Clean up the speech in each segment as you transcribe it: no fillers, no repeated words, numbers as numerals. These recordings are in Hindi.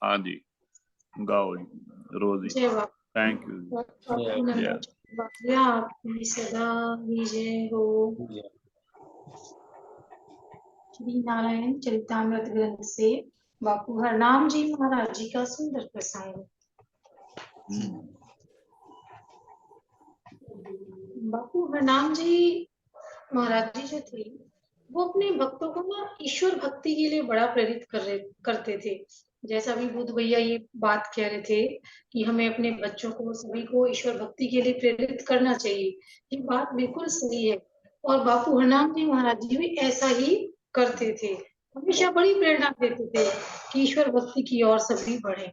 हाँ जी, गाओ जी, रोजी। जय बाबा। थैंक यू जी। आपकी सदा विजय हो। श्री नारायण चरितमृत ग्रंथ से बापू हरनाम जी महाराज जी का सुंदर प्रसंग। बापू हरनाम जी महाराज जी जो थे वो अपने भक्तों को ना ईश्वर भक्ति के लिए बड़ा प्रेरित करते थे। जैसा अभी बुद्ध भैया ये बात कह रहे थे कि हमें अपने बच्चों को सभी को ईश्वर भक्ति के लिए प्रेरित करना चाहिए, ये बात बिल्कुल सही है। और बापू हरनाम जी महाराज जी भी ऐसा ही करते थे, हमेशा बड़ी प्रेरणा देते थे कि ईश्वर भक्ति की ओर सभी बढ़े।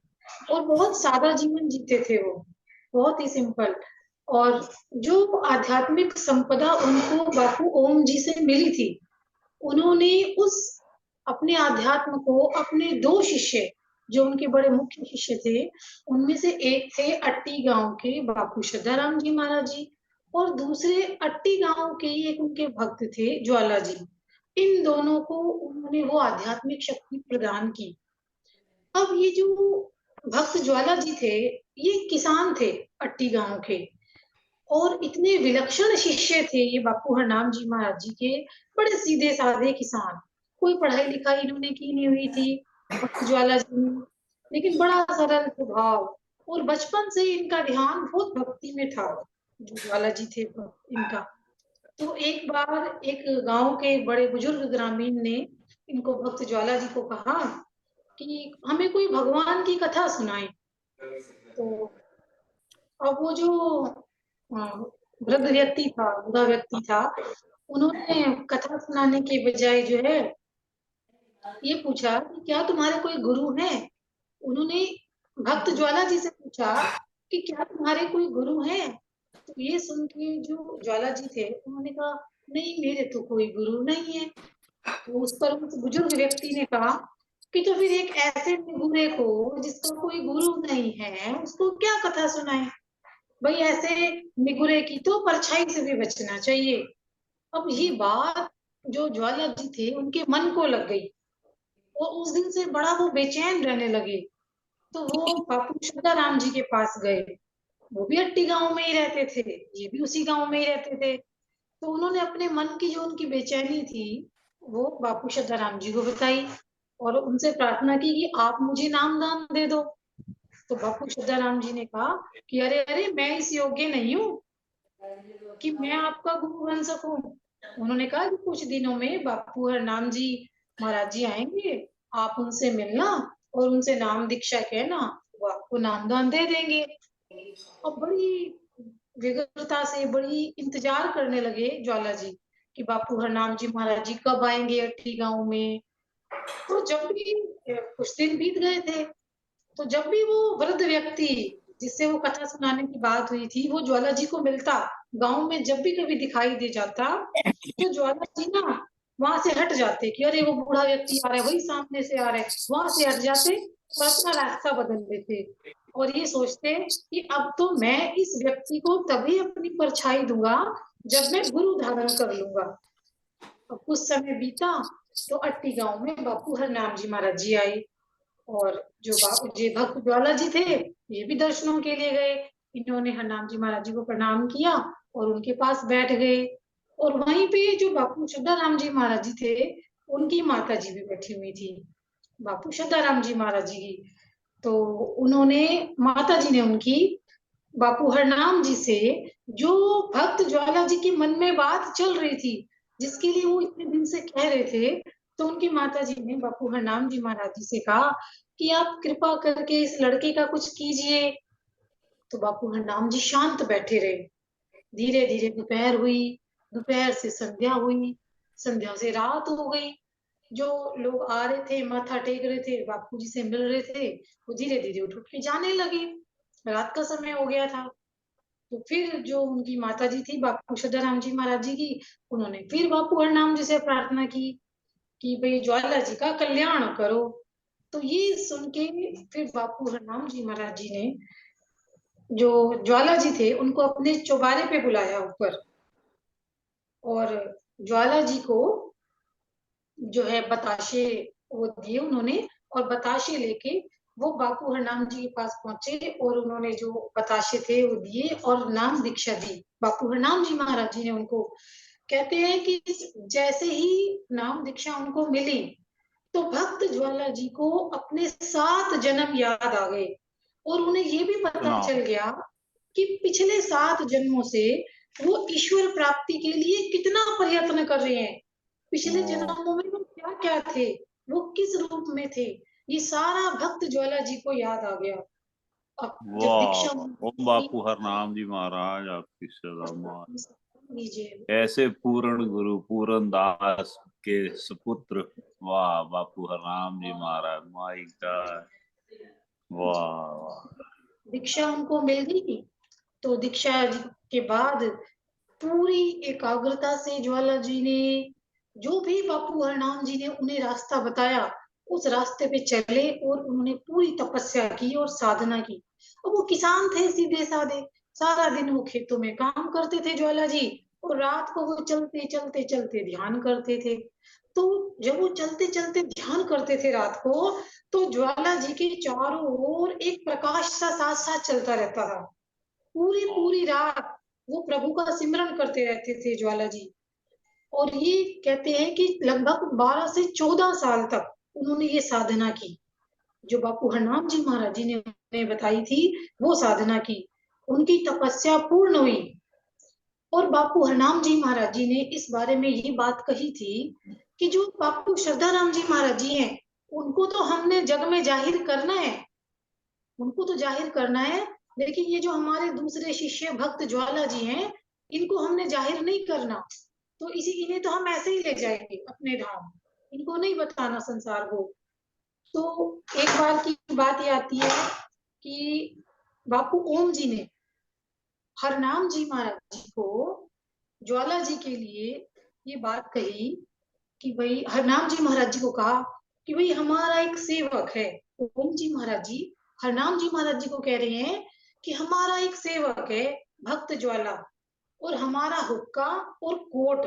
और बहुत सादा जीवन जीते थे वो, बहुत ही सिंपल। और जो आध्यात्मिक संपदा उनको बापू ओम जी से मिली थी, उन्होंने उस अपने आध्यात्म को अपने दो शिष्य जो उनके बड़े मुख्य शिष्य थे, उनमें से एक थे अट्टी गांव के बापू श्रद्धाराम जी महाराज जी, और दूसरे अट्टी गांव के ही एक उनके भक्त थे ज्वाला जी। इन दोनों को उन्होंने वो आध्यात्मिक शक्ति प्रदान की। अब ये जो भक्त ज्वाला जी थे, ये किसान थे अट्टी गांव के, और इतने विलक्षण शिष्य थे ये बापू हरनाम जी महाराज जी के, बड़े सीधे साधे किसान। कोई पढ़ाई लिखाई इन्होंने की नहीं हुई थी भक्त ज्वाला जी ने, लेकिन बड़ा सरल स्वभाव, और बचपन से इनका ध्यान बहुत भक्ति में था। जो ज्वाला जी थे इनका, तो एक बार एक गांव के बड़े बुजुर्ग ग्रामीण ने इनको भक्त ज्वाला जी को कहा कि हमें कोई भगवान की कथा सुनाए। तो अब वो जो वृद्ध व्यक्ति था, बूढ़ा व्यक्ति था, उन्होंने कथा सुनाने के बजाय जो है ये पूछा कि क्या तुम्हारे कोई गुरु है। उन्होंने भक्त ज्वाला जी से पूछा कि क्या तुम्हारे कोई गुरु है। तो ये सुन के जो ज्वाला जी थे उन्होंने कहा नहीं, मेरे तो कोई गुरु नहीं है। तो उस पर उस बुजुर्ग व्यक्ति ने कहा कि तो फिर एक ऐसे बूढ़े को जिसका कोई गुरु नहीं है उसको क्या कथा सुनाए। भाई ऐसे निगुरे की तो परछाई से भी बचना चाहिए। अब ये बात जो ज्वाला जी थे उनके मन को लग गई, और उस दिन से बड़ा वो बेचैन रहने लगे। तो वो बापू श्रद्धाराम जी के पास गए। वो भी अट्टी गांव में ही रहते थे, ये भी उसी गांव में ही रहते थे। तो उन्होंने अपने मन की जो उनकी बेचैनी थी वो बापू श्रद्धाराम जी को बताई, और उनसे प्रार्थना की कि आप मुझे नाम दान दे दो। तो बापू श्रद्धाराम जी ने कहा कि अरे अरे, मैं इस योग्य नहीं हूँ कि मैं आपका गुरु बन सकूं। उन्होंने कहा कि कुछ दिनों में बापू हरनाम जी महाराज जी आएंगे, आप उनसे मिलना और उनसे नाम दीक्षा कहना, वो आपको नामदान दे देंगे। और बड़ी विगतता से बड़ी इंतजार करने लगे ज्वाला जी कि बापू हरनाम जी महाराज जी कब आएंगे अट्ठी गांव में। तो जब भी कुछ दिन बीत गए थे, तो जब भी वो वृद्ध व्यक्ति जिससे वो कथा सुनाने की बात हुई थी वो ज्वाला जी को मिलता, गांव में जब भी कभी दिखाई दे जाता, तो ज्वाला जी ना वहां से हट जाते कि अरे वो बूढ़ा व्यक्ति आ रहा है, वही सामने से आ रहा है, वहां से हट जाते और अपना रास्ता बदल देते। और ये सोचते कि अब तो मैं इस व्यक्ति को तभी अपनी परछाई दूंगा जब मैं गुरु धारण कर लूंगा। अब कुछ समय बीता, तो अट्टी गांव में बापू हरनाम जी महाराज जी आए, और जो बाबू जी भक्त ज्वाला जी थे ये भी दर्शनों के लिए गए। इन्होंने हरनाम जी महाराज जी को प्रणाम किया और उनके पास बैठ गए। और वहीं पे जो बापू श्रद्धाराम जी महाराज जी थे उनकी माता जी भी बैठी हुई थी, बापू श्रद्धाराम जी महाराज जी की। तो उन्होंने, माता जी ने उनकी बापू हरनाम जी से जो भक्त ज्वाला जी के मन में बात चल रही थी, जिसके लिए वो इतने दिन से कह रहे थे, तो उनकी माता जी ने बापू हरनाम जी महाराज जी से कहा कि आप कृपा करके इस लड़के का कुछ कीजिए। तो बापू हरनाम जी शांत बैठे रहे। धीरे धीरे दोपहर हुई, दोपहर से संध्या हुई, संध्या से रात हो गई। जो लोग आ रहे थे, माथा टेक रहे थे, बापू जी से मिल रहे थे, वो धीरे धीरे उठ उठ के जाने लगे। रात का समय हो गया था। तो फिर जो उनकी माता जी थी बापू श्रद्धाराम जी महाराज जी की, उन्होंने फिर बापू हरनाम जी से प्रार्थना की कि भाई ज्वाला जी का कल्याण करो। तो ये सुन के फिर बापू हरनाम जी महाराज जी ने जो ज्वाला जी थे उनको अपने चौबारे पे बुलाया ऊपर, और ज्वाला जी को जो है बताशे वो दिए उन्होंने, और बताशे लेके वो बापू हरनाम जी के पास पहुंचे और उन्होंने जो बताशे थे वो दिए और नाम दीक्षा दी। बापू हरनाम जी महाराज जी ने उनको, कहते हैं कि जैसे ही नाम दीक्षा उनको मिली तो भक्त ज्वाला जी को अपने 7 जन्म याद आ गए और उन्हें ये भी पता हाँ। चल गया कि पिछले 7 जन्मों से वो ईश्वर प्राप्ति के लिए कितना प्रयत्न कर रहे हैं। पिछले जन्मों में वो क्या क्या थे, वो किस रूप में थे, ये सारा भक्त ज्वाला जी को याद आ गया। अब जब वाह दीक्षा वाह। ओम बापू हरनाम जी महाराज आपकी सदा मान। लीजिए, ऐसे पूर्ण गुरु पूर्ण दास के सुपुत्र। वाह बापू हरनाम जी महाराज, माई गॉड। वाह वाह। दीक्षा उनको मिल गई तो दीक्षा जी के बाद पूरी एकाग्रता से ज्वाला जी ने, जो भी बापू हरनाम जी ने उन्हें रास्ता बताया, उस रास्ते पे चले और उन्होंने पूरी तपस्या की और साधना की। अब वो किसान थे सीधे साधे, सारा दिन वो खेतों में काम करते थे ज्वाला जी, और रात को वो चलते चलते चलते ध्यान करते थे। तो जब वो चलते चलते ध्यान करते थे रात को, तो ज्वाला जी के चारों ओर एक प्रकाश सा साथ साथ चलता रहता था। पूरी पूरी रात वो प्रभु का सिमरन करते रहते थे ज्वाला जी। और ये कहते हैं कि लगभग 12 से 14 साल तक उन्होंने ये साधना की, जो बापू हरनाम जी महाराज जी ने उन्हें बताई थी, वो साधना की। उनकी तपस्या पूर्ण हुई। और बापू हरनाम जी महाराज जी ने इस बारे में ये बात कही थी कि जो बापू श्रद्धाराम जी महाराज जी हैं, उनको तो हमने जग में जाहिर करना है, उनको तो जाहिर करना है, लेकिन ये जो हमारे दूसरे शिष्य भक्त ज्वाला जी हैं, इनको हमने जाहिर नहीं करना। तो इसी इन्हें तो हम ऐसे ही ले जाएंगे अपने धाम, इनको नहीं बताना संसार को। तो एक बार की बात ये आती है कि बापू ओम जी ने हरनाम जी महाराज जी को ज्वाला जी के लिए ये बात कही कि भाई, हरनाम जी महाराज जी को कहा कि भाई हमारा एक सेवक है। ओम जी महाराज जी हरनाम जी महाराज जी को कह रहे हैं कि हमारा एक सेवक है भक्त ज्वाला, और हमारा हुक्का और कोट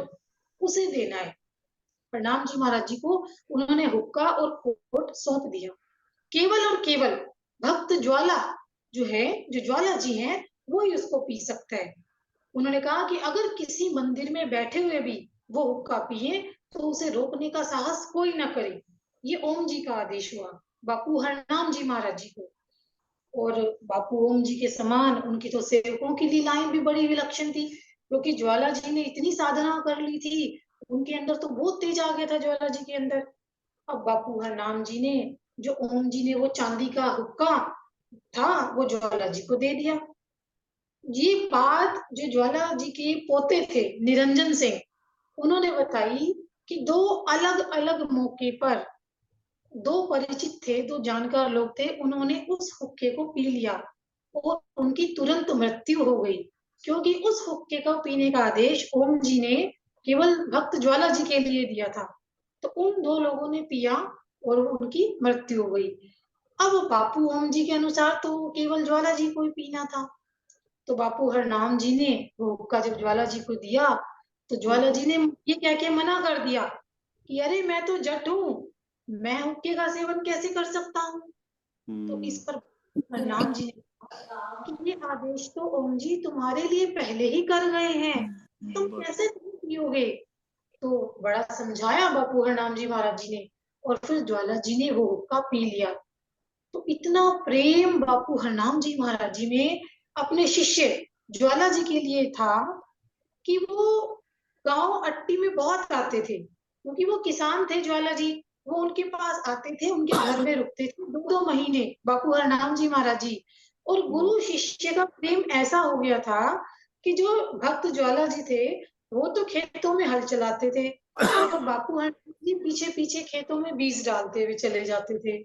उसे देना है। हरनाम जी महाराज जी को उन्होंने हुक्का और कोट सौंप दिया। केवल और केवल भक्त ज्वाला जो है, जो ज्वाला जी हैं, वो ही उसको पी सकता है। उन्होंने कहा कि अगर किसी मंदिर में बैठे हुए भी वो हुक्का पिए तो उसे रोकने का साहस कोई ना करे। ये ओम जी का आदेश हुआ बापू हरनाम जी महाराज जी को। और बापू ओम जी के समान उनकी तो सेवकों की लीलाएं भी बड़ी विलक्षण थी, क्योंकि ज्वाला जी ने इतनी साधना कर ली थी, उनके अंदर तो बहुत तेज आ गया था ज्वाला जी के अंदर। अब बापू हरनाम जी ने, जो ओम जी ने वो चांदी का हुक्का था वो ज्वाला जी को दे दिया। ये बात जो ज्वाला जी के पोते थे निरंजन सिंह, उन्होंने बताई कि दो अलग अलग मौके पर दो परिचित थे, दो जानकार लोग थे, उन्होंने उस हुक्के को पी लिया और उनकी तुरंत मृत्यु हो गई, क्योंकि उस हुक्के का पीने का आदेश ओम जी ने केवल भक्त ज्वाला जी के लिए दिया था। तो उन दो लोगों ने पिया और उनकी मृत्यु हो गई। अब बापू ओम जी के अनुसार तो केवल ज्वाला जी को ही पीना था। तो बापू हरनाम जी ने वो हुक्का जब ज्वाला जी को दिया, तो ज्वाला जी ने ये कह के मना कर दिया कि अरे मैं तो जट हूँ, मैं हुक्के का सेवन कैसे कर सकता हूँ। तो इस पर हरनाम जी ने कहा कि ये आदेश तो ओम जी तुम्हारे लिए पहले ही कर गए हैं, तुम कैसे नहीं पियोगे। तो बड़ा समझाया बापू हरनाम जी महाराज जी ने, और फिर ज्वाला जी ने वो हुक्का पी लिया। तो इतना प्रेम बापू हरनाम जी महाराज जी में अपने शिष्य ज्वाला जी के लिए था कि वो गांव अट्टी में बहुत आते थे, क्योंकि वो किसान थे ज्वाला जी। वो उनके पास आते थे, उनके घर में रुकते थे 2-2 महीने बापू हरनाम जी महाराज जी। और गुरु शिष्य का प्रेम ऐसा हो गया था कि जो भक्त ज्वाला जी थे, वो तो खेतों में हल चलाते थे और बापू हरनाम जी पीछे पीछे खेतों में बीज डालते हुए चले जाते थे।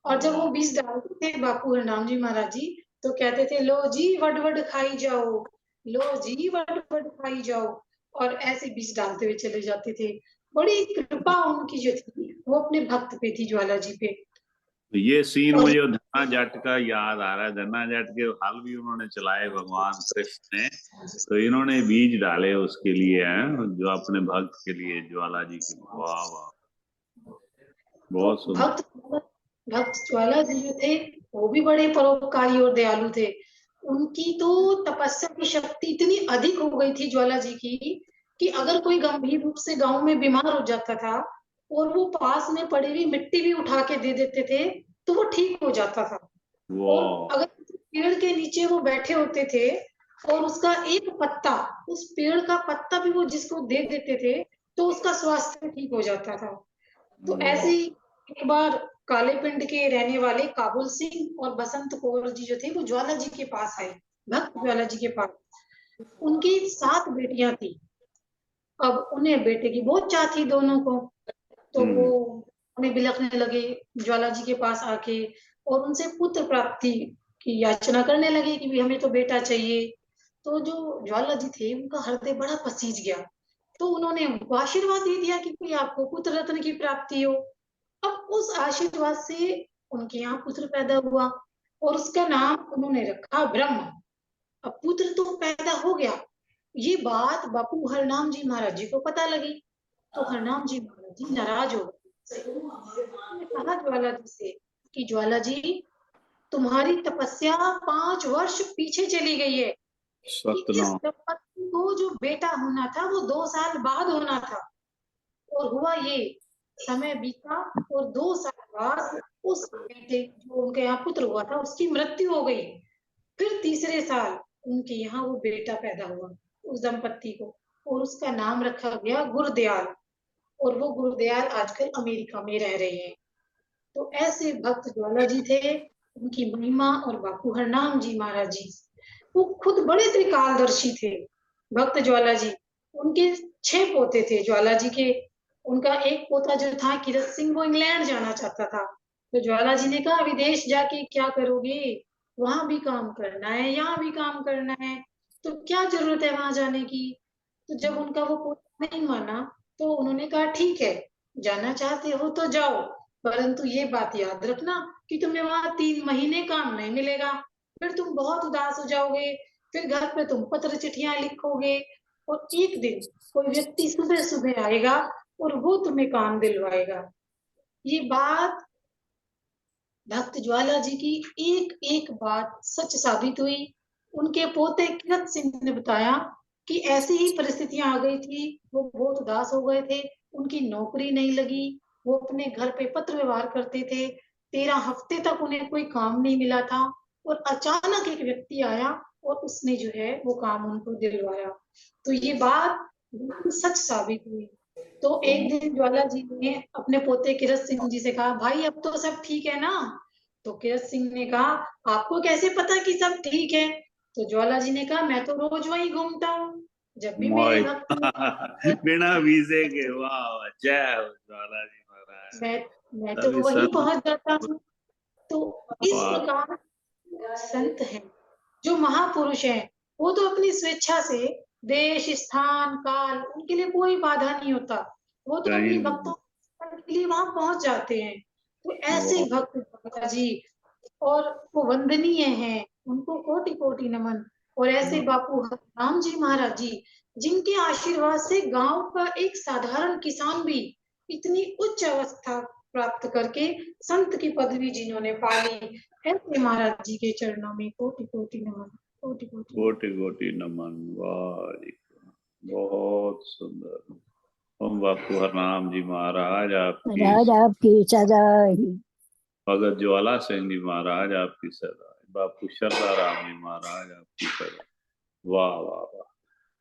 और जब वो बीज डालते थे बापू हरनाम जी महाराज जी, तो कहते थे लो जी वड वड खाई जाओ, लो जी वट वट खाई जाओ, और ऐसे बीज डालते हुए चले जाते थे। बड़ी कृपा उनकी जो थी वो अपने भक्त पे थी, ज्वाला जी पे। ये सीन और मुझे धन्ना जट का याद आ रहा है। धन्ना जट के हल भी उन्होंने चलाए भगवान कृष्ण ने, तो इन्होंने बीज डाले उसके लिए हैं, जो अपने भक्त के लिए, ज्वाला जी के लिए। वाह वाह, तो बहुत सुंदर। भक्त भक्त ज्वाला जी जो थे वो भी बड़े परोपकारी और दयालु थे। उनकी तो तपस्या की शक्ति इतनी अधिक हो गई थी ज्वाला जी की, कि अगर कोई गंभीर रूप से गांव में बीमार हो जाता था और वो पास में पड़ी हुई मिट्टी भी उठा के दे देते थे तो वो ठीक हो जाता था। और वाह। अगर पेड़ के नीचे वो बैठे होते थे और उसका एक पत्ता, उस पेड़ का पत्ता भी वो जिसको दे देते थे तो उसका स्वास्थ्य ठीक हो जाता था। तो ऐसे वाह। ही एक बार काले पिंड के रहने वाले काबुल सिंह और बसंत कौर जी जो थे वो ज्वाला जी के पास आए, भक्त ज्वाला जी के पास। उनकी 7 बेटियां थी। अब उन्हें बेटे की बहुत चाह थी दोनों को, तो वो हम्म। उन्हें बिलखने लगे ज्वाला जी के पास आके और उनसे पुत्र प्राप्ति की याचना करने लगे कि भी हमें तो बेटा चाहिए। तो जो ज्वाला जी थे उनका हृदय बड़ा पसीज गया, तो उन्होंने उनको आशीर्वाद दे दिया कि कोई आपको पुत्र रत्न की प्राप्ति हो। अब उस आशीर्वाद से उनके यहाँ पुत्र पैदा हुआ और उसका नाम उन्होंने रखा ब्रह्म। अब पुत्र तो पैदा हो गया। ये बात बापू हरनाम जी महाराज जी को पता लगी, तो हरनाम जी महाराज जी नाराज हो गए। उन्होंने कहा ज्वाला जी से कि ज्वाला जी, तुम्हारी तपस्या 5 वर्ष पीछे चली गई है, कि इस सतनाम। दंपति को जो बेटा होना था वो 2 साल बाद होना था। और हुआ ये, समय बीता और 2 साल बाद उस बेटे जो उनके यहाँ पुत्र हुआ था उसकी मृत्यु हो गई। फिर तीसरे साल उनके यहाँ वो बेटा पैदा हुआ उस दंपत्ति को, और उसका नाम रखा गया गुरदयाल। और वो गुरदयाल आजकल अमेरिका में रह रहे हैं। तो ऐसे भक्त ज्वाला जी थे, उनकी महिमा। और बापू हरनाम जी महाराज जी वो खुद बड़े त्रिकालदर्शी थे, भक्त ज्वाला जी। उनके 6 पोते थे ज्वाला जी के। उनका एक पोता जो था किरत सिंह वो इंग्लैंड जाना चाहता था, तो ज्वाला जी ने कहा विदेश जाके क्या करोगे, वहां भी काम करना है यहाँ भी काम करना है, तो क्या जरूरत है वहां जाने की। तो जब उनका वो पोता नहीं माना तो उन्होंने कहा ठीक है, जाना चाहते हो तो जाओ, परंतु ये बात याद रखना कि तुम्हें वहां 3 महीने काम नहीं मिलेगा, फिर तुम बहुत उदास हो जाओगे, फिर घर पे तुम पत्र चिट्ठियां लिखोगे, और एक दिन कोई व्यक्ति सुबह सुबह आएगा और वो तुम्हें काम दिलवाएगा। ये बात भक्त ज्वाला जी की एक एक बात सच साबित हुई। उनके पोते किरत सिंह ने बताया कि ऐसी ही परिस्थितियां आ गई थी, वो बहुत उदास हो गए थे, उनकी नौकरी नहीं लगी, वो अपने घर पे पत्र व्यवहार करते थे, 13 हफ्ते तक उन्हें कोई काम नहीं मिला था, और अचानक एक व्यक्ति आया और उसने जो है वो काम उनको दिलवाया। तो ये बात बिल्कुल सच साबित हुई। तो एक दिन ज्वाला जी ने अपने पोते किरत सिंह जी से कहा भाई अब तो सब ठीक है ना। तो किरत सिंह ने कहा आपको कैसे पता कि सब ठीक है। तो ज्वाला जी ने कहा मैं तो रोज वहीं घूमता हूँ, जब भी मेरे मौज। भक्त लोग बिना वीजे के। वाह वाह, जय हो ज्वाला जी महाराज। मैं मैं तो अभी वहीं संत। पहुंच जाता हूँ। तो इस वाह। प्रकार संत हैं, जो महापुरुष हैं, वो तो अपनी स्वेच्छा से देश स्थान काल उनके लिए कोई बाधा नहीं होता, वो तो कहीं अपने नहीं। भक्तों के लिए वहां पहुंच जाते हैं। तो ऐसे वाह। भक्त बाबा जी और वो वंदनीय हैं, उनको कोटि कोटि नमन। और ऐसे बापू राम जी महाराज जी, जिनके आशीर्वाद से गांव का एक साधारण किसान भी इतनी उच्च अवस्था प्राप्त करके संत की पदवी जिन्होंने पाली, ऐसे महाराज जी के चरणों में कोटि कोटि नमन, कोटि कोटि नमन। कोटि कोटि नमन। वाह जी, बहुत सुंदर। ओम बापू हरनाम जी महाराज आपकी, महाराज आपकी सदाई। भगत ज्वाला सिंह जी महाराज आपकी सदा, बापू शरदा राम जी महाराज आपकी सदा। वाह वाह वाह।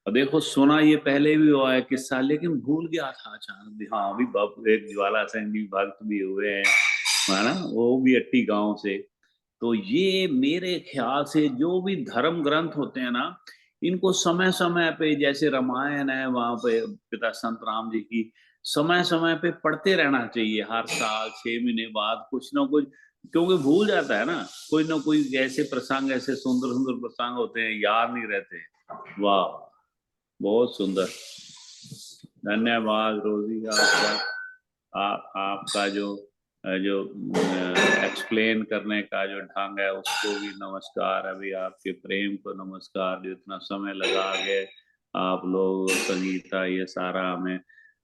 और देखो सुना ये पहले भी हुआ है किस्सा, लेकिन भूल गया था अचानक भी। हाँ, अभी बापू एक ज्वाला सिंह जी भक्त भी हुए हैं, है ना, वो भी अट्टी गांव से। तो ये मेरे ख्याल से जो भी धर्म ग्रंथ होते हैं ना, इनको समय समय पे, जैसे रामायण है वहां पे पिता संत राम जी की, समय समय पे पढ़ते रहना चाहिए। हर साल 6 महीने बाद कुछ ना कुछ, क्योंकि भूल जाता है ना, कोई ना कोई ऐसे प्रसंग, ऐसे सुंदर सुंदर प्रसंग होते हैं, याद नहीं रहते। वाह, बहुत सुंदर। धन्यवाद रोजी आपका। आपका जो जो एक्सप्लेन करने का जो ढंग है उसको भी नमस्कार। अभी आपके प्रेम को नमस्कार, जो इतना समय लगा के आप लोग संगीता ये सारा हमें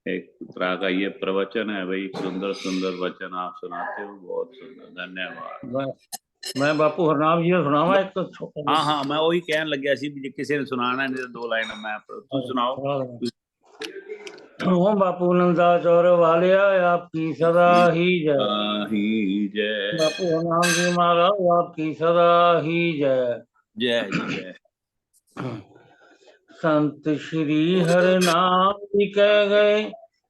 एक तरह का ये प्रवचन है भाई, सुंदर सुंदर वचन आप सुनाते हो, बहुत सुंदर। धन्यवाद। मैं बापू हरनाम जी ने सुनावा एक तो छोटा हाँ हाँ मैं वही कहन लग गया सी भी जे किसी ने सुनाना नहीं तो 2 लाइन मैं तू सुनाओ। ओम बापू नंदा चौर वालिया आपकी सदा ही जय। ही जय। बापू हरनाम जी महाराज आपकी सदा ही जय। जय जी जय। संत श्री हर नाम जी कह गए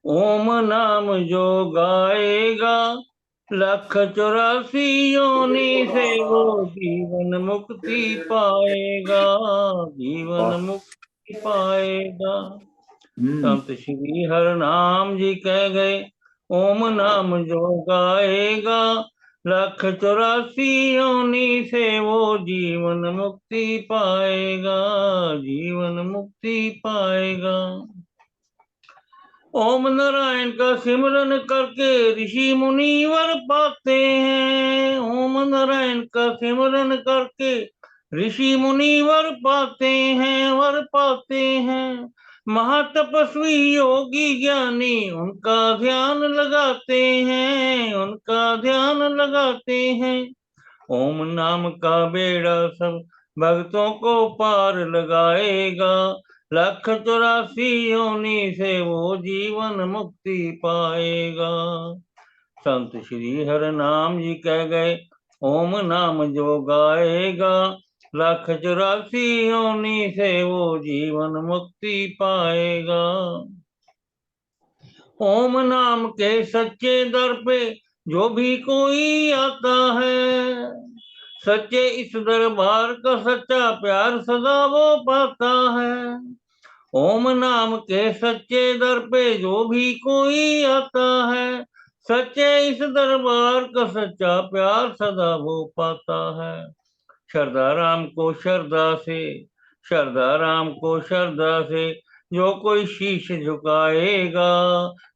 ओम नाम जो गाएगा 1,84 योनि से वो जीवन मुक्ति पाएगा, जीवन मुक्ति पाएगा। संत श्री हर नाम जी कह गए ओम नाम जो गाएगा 1,84 योनि से वो जीवन मुक्ति पाएगा, जीवन मुक्ति पाएगा। ओम नारायण का सिमरन करके ऋषि मुनिवर पाते हैं, ओम नारायण का सिमरन करके ऋषि मुनिवर पाते हैं, वर पाते हैं। महातपस्वी योगी ज्ञानी उनका ध्यान लगाते हैं, उनका ध्यान लगाते हैं। ओम नाम का बेड़ा सब भक्तों को पार लगाएगा 1,84 योनि से वो जीवन मुक्ति पाएगा। संत श्री हर नाम जी कह गए ओम नाम जो गाएगा 1,84 योनि से वो जीवन मुक्ति पाएगा। ओम नाम के सच्चे दर पे जो भी कोई आता है, सच्चे इस दरबार का सच्चा प्यार सदा वो पाता है। ओम नाम के सच्चे दर पे जो भी कोई आता है, सच्चे इस दरबार का सच्चा प्यार सदा वो पाता है। श्रद्धा राम को श्रद्धा से, श्रद्धा राम को श्रद्धा से जो कोई शीश झुकाएगा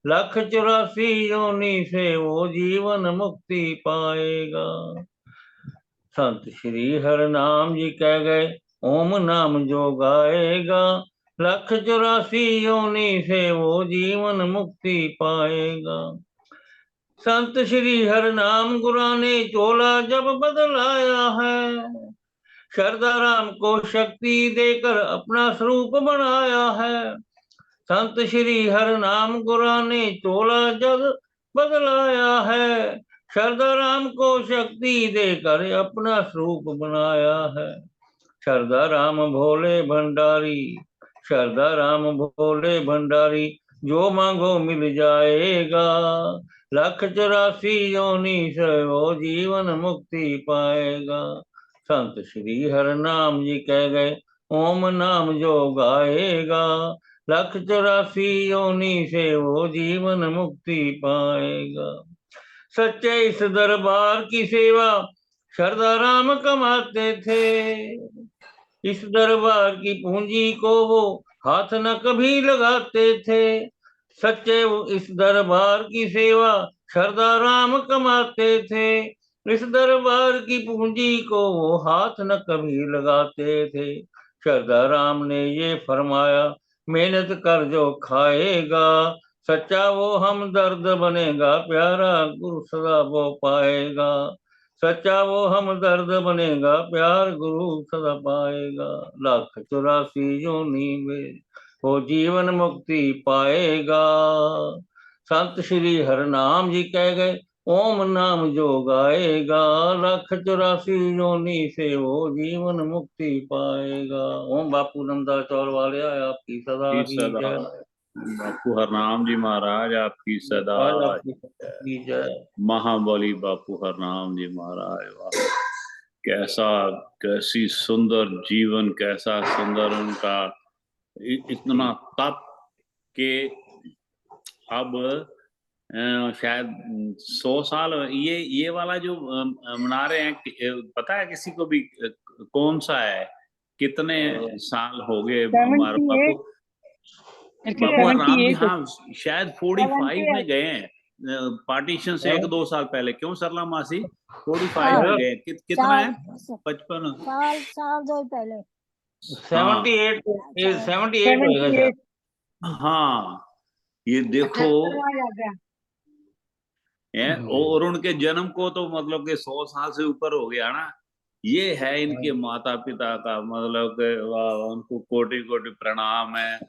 1,84 योनि से वो जीवन मुक्ति पाएगा। संत श्री हर नाम जी कह गए ओम नाम जो गाएगा 1,84 योनि से वो जीवन मुक्ति पाएगा। संत श्री हर नाम गुरा ने चोला जब बदलाया है, श्रद्धा राम को शक्ति देकर अपना स्वरूप बनाया है। संत श्री हर नाम गुरा ने चोला जब बदलाया है, श्रद्धा राम को शक्ति देकर अपना स्वरूप बनाया है। श्रद्धा राम भोले भंडारी, श्रद्धा राम भोले भंडारी जो मांगो मिल जाएगा 1,84 योनि से वो जीवन मुक्ति पाएगा। संत श्री हर नाम जी कह गए ओम नाम जो गाएगा 1,84 योनि से वो जीवन मुक्ति पाएगा। सच्चे इस दरबार की सेवा श्रद्धा राम कमाते थे, इस दरबार की पूंजी को वो हाथ न कभी लगाते थे। सच्चे इस दरबार की सेवा श्रद्धा राम कमाते थे, इस दरबार की पूंजी को वो हाथ न कभी लगाते थे। श्रद्धा राम ने ये फरमाया मेहनत कर जो खाएगा, सच्चा वो हमदर्द बनेगा, प्यारा गुरु सदा वो पाएगा। सच्चा वो हमदर्द बनेगा, प्यार गुरु सदा पाएगा। 1,84 योनि में वो जीवन मुक्ति पाएगा। संत श्री हर नाम जी कह गए ओम नाम जो गाएगा 1,84 योनि से वो जीवन मुक्ति पाएगा। ओम बापू नंदा चौर वाले आपकी सदा ही जय। बापू हरनाम जी महाराज आपकी सदा ही जय। महाबली बापू हरनाम जी महाराज, वाह कैसा, कैसी सुंदर जीवन, कैसा सुंदर उनका इतना तप के अब शायद 100 साल ये वाला जो मना रहे हैं, पता है किसी को भी कौन सा है, कितने साल हो गए हमारे बापू हरनाम जी? हाँ शायद 45 में गए हैं पार्टीशन से 1-2 साल पहले, क्यों सरला मासी? 45 में गए। कितना है? 55 साल 2 पहले 78 होगा। हाँ ये देखो और उनके जन्म को तो मतलब कि 100 साल से ऊपर हो गया ना। ये है इनके माता पिता का, मतलब कि उनको कोटि कोटि प्रणाम है।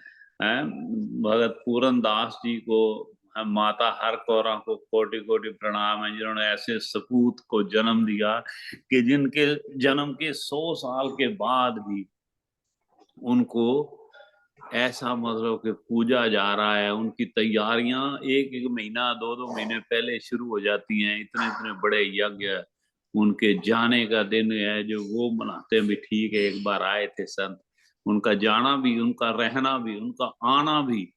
भगत पूरन दास जी को, माता हर कौरा को कोटि कोटि प्रणाम है, जिन्होंने ऐसे सपूत को जन्म दिया कि जिनके जन्म के 100 साल के बाद भी उनको ऐसा मतलब कि पूजा जा रहा है। उनकी तैयारियां एक एक महीना 2 महीने पहले शुरू हो जाती हैं। इतने इतने बड़े यज्ञ उनके जाने का दिन है जो वो मनाते हैं भी। ठीक है, एक बार आए थे संत, उनका जाना भी, उनका रहना भी, उनका आना भी,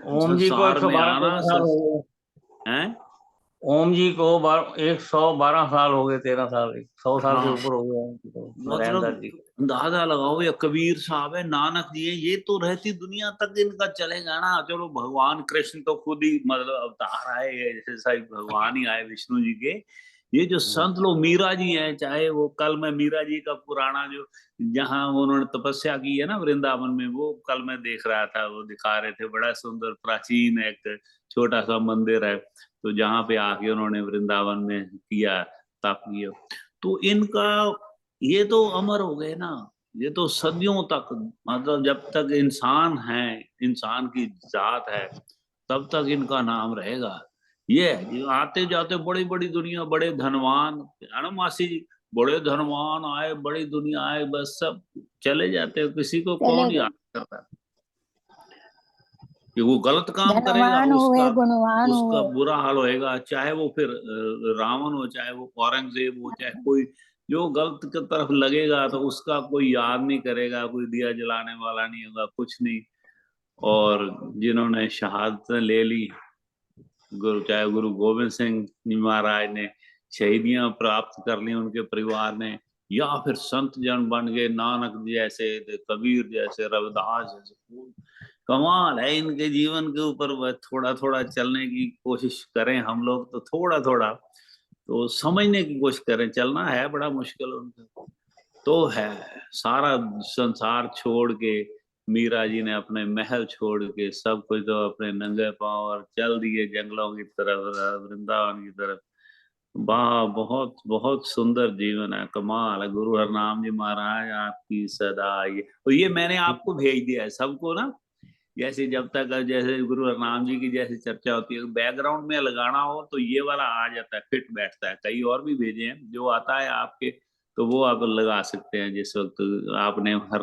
ओम जी को संसार में 112 आना साल हो गए। है। ओम जी को 112 साल हो गए, 13 साल, 100 साल से हाँ, ऊपर हो गया उनकी तो, नारायण दास मतलब जी। अंदाजा लगाओ, या कबीर साहब है, नानक जी है, ये तो रहती दुनिया तक इनका चलेगा ना। चलो भगवान कृष्ण तो खुद ही मतलब अवतार आए, जैसे साहिब भगवान ही आए विष्णु जी के। ये जो संत लोग, मीरा जी हैं, चाहे वो कल मैं मीरा जी का पुराना जो जहाँ उन्होंने तपस्या की है ना वृंदावन में, वो कल मैं देख रहा था, वो दिखा रहे थे। बड़ा सुंदर प्राचीन एक छोटा सा मंदिर है, तो जहाँ पे आके उन्होंने वृंदावन में किया, तप किया। तो इनका ये तो अमर हो गए ना। ये तो सदियों तक, मतलब जब तक इंसान है, इंसान की जात है, तब तक इनका नाम रहेगा। ये है जी, आते जाते बड़ी बड़ी दुनिया, बड़े धनवान है ना मासी जी, बड़े धनवान आए, बड़ी दुनिया आए, बस सब चले जाते हैं। किसी को चले कौन गए। याद करता है? कि वो गलत काम करेगा, धनवान हुए, उसका गुणवान उसका हुए। बुरा हाल होएगा। चाहे वो फिर रावण हो, चाहे वो औरंगजेब हो, चाहे कोई जो गलत की तरफ लगेगा, तो उसका कोई याद नहीं करेगा, कोई दिया जलाने वाला नहीं होगा, कुछ नहीं। और जिन्होंने शहादत ले ली, चाहे गुरु गोविंद सिंह जी महाराज ने शहीदियां प्राप्त कर ली, उनके परिवार ने, या फिर संत जन बन गए, नानक जैसे, कबीर जैसे, रविदास जैसे। कमाल है इनके जीवन के ऊपर। वह थोड़ा थोड़ा चलने की कोशिश करें हम लोग, तो थोड़ा थोड़ा तो समझने की कोशिश करें। चलना है बड़ा मुश्किल उनका तो है। सारा संसार छोड़ के, मीरा जी ने अपने महल छोड़ के सब कुछ, तो अपने नंगे पांव और चल दिए जंगलों की तरफ, वृंदावन की तरफ। वाह, बहुत बहुत सुंदर जीवन है, कमाल है। गुरु हरनाम जी महाराज आपकी सदा ये, तो ये मैंने आपको भेज दिया है सबको ना। जैसे जब तक जैसे गुरु हरनाम जी की जैसे चर्चा होती है, बैकग्राउंड में लगाना हो तो ये वाला आ जाता है, फिट बैठता है। कई और भी भेजे हैं, जो आता है आपके तो वो आप लगा सकते हैं जिस वक्त आपने हर